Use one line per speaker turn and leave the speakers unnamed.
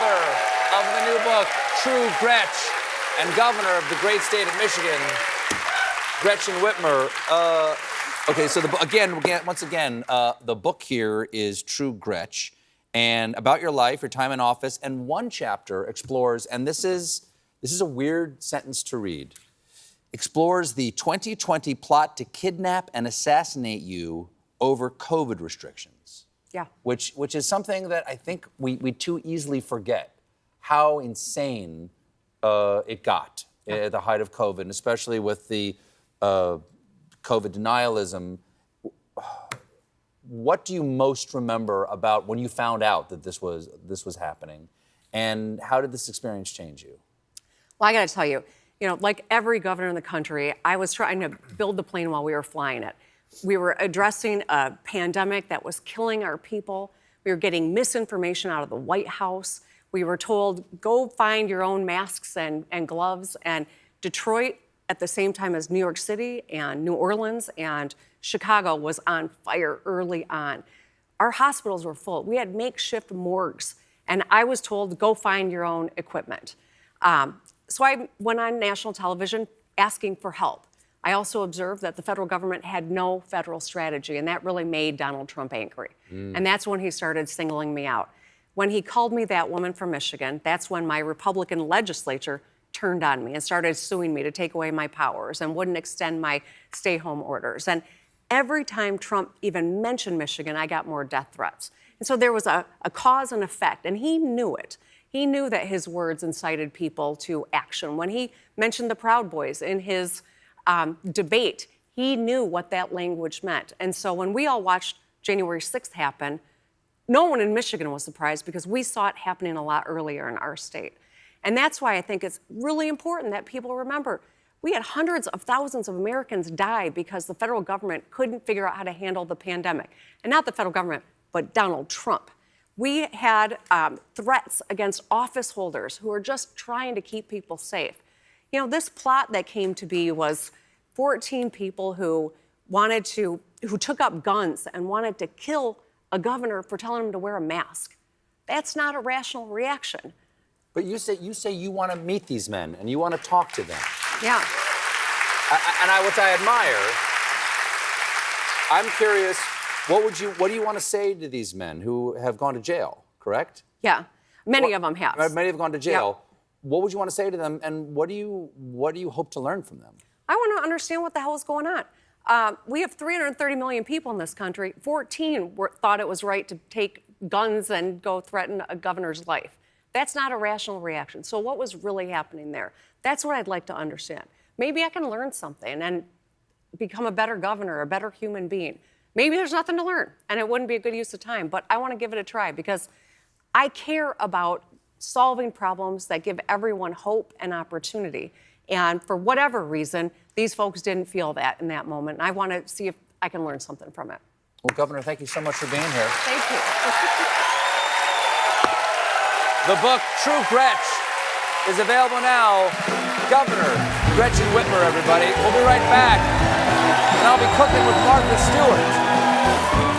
author of the new book, True Gretch, and governor of the great state of Michigan, Gretchen Whitmer. Okay, so once again, the book here is True Gretch, and about your life, your time in office, and one chapter explores, and this is a weird sentence to read, explores the 2020 plot to kidnap and assassinate you over COVID restrictions.
Yeah.
Which is something that I think we too easily forget how insane it got at the height of COVID, and especially with the COVID denialism. What do you most remember about when you found out that this was happening, and how did this experience change you?
Well, I got to tell you, like every governor in the country, I was trying to build the plane while we were flying it. We were addressing a pandemic that was killing our people. We were getting misinformation out of the White House. We were told, go find your own masks and gloves. And Detroit, at the same time as New York City and New Orleans and Chicago, was on fire early on. Our hospitals were full. We had makeshift morgues. And I was told, go find your own equipment. So I went on national television asking for help. I also observed that the federal government had no federal strategy, and that really made Donald Trump angry. And that's when he started singling me out. When he called me that woman from Michigan, that's when my Republican legislature turned on me and started suing me to take away my powers and wouldn't extend my stay-home orders. And every time Trump even mentioned Michigan, I got more death threats. And so there was a cause and effect, and he knew it. He knew that his words incited people to action. When he mentioned the Proud Boys in his debate, he knew what that language meant. And so when we all watched January 6th happen, no one in Michigan was surprised because we saw it happening a lot earlier in our state. And that's why I think it's really important that people remember we had hundreds of thousands of Americans die because the federal government couldn't figure out how to handle the pandemic. And not the federal government, but Donald Trump. We had threats against office holders who are just trying to keep people safe. This plot that came to be was 14 people who took up guns and wanted to kill a governor for telling him to wear a mask. That's not a rational reaction.
But you say you want to meet these men and you want to talk to them.
Yeah.
Which I admire. I'm curious, what do you want to say to these men who have gone to jail, correct?
Yeah, many of them have.
Many have gone to jail.
Yep.
What would you want to say to them, and what do you hope to learn from them?
I want to understand what the hell is going on. We have 330 million people in this country. 14 thought it was right to take guns and go threaten a governor's life. That's not a rational reaction. So what was really happening there? That's what I'd like to understand. Maybe I can learn something and become a better governor, a better human being. Maybe there's nothing to learn, and it wouldn't be a good use of time, but I want to give it a try because I care about solving problems that give everyone hope and opportunity. And for whatever reason, these folks didn't feel that in that moment. And I want to see if I can learn something from it.
Well, Governor, thank you so much for being here.
Thank you.
The book, True Gretch, is available now. Governor Gretchen Whitmer, everybody. We'll be right back. And I'll be cooking with Martha Stewart.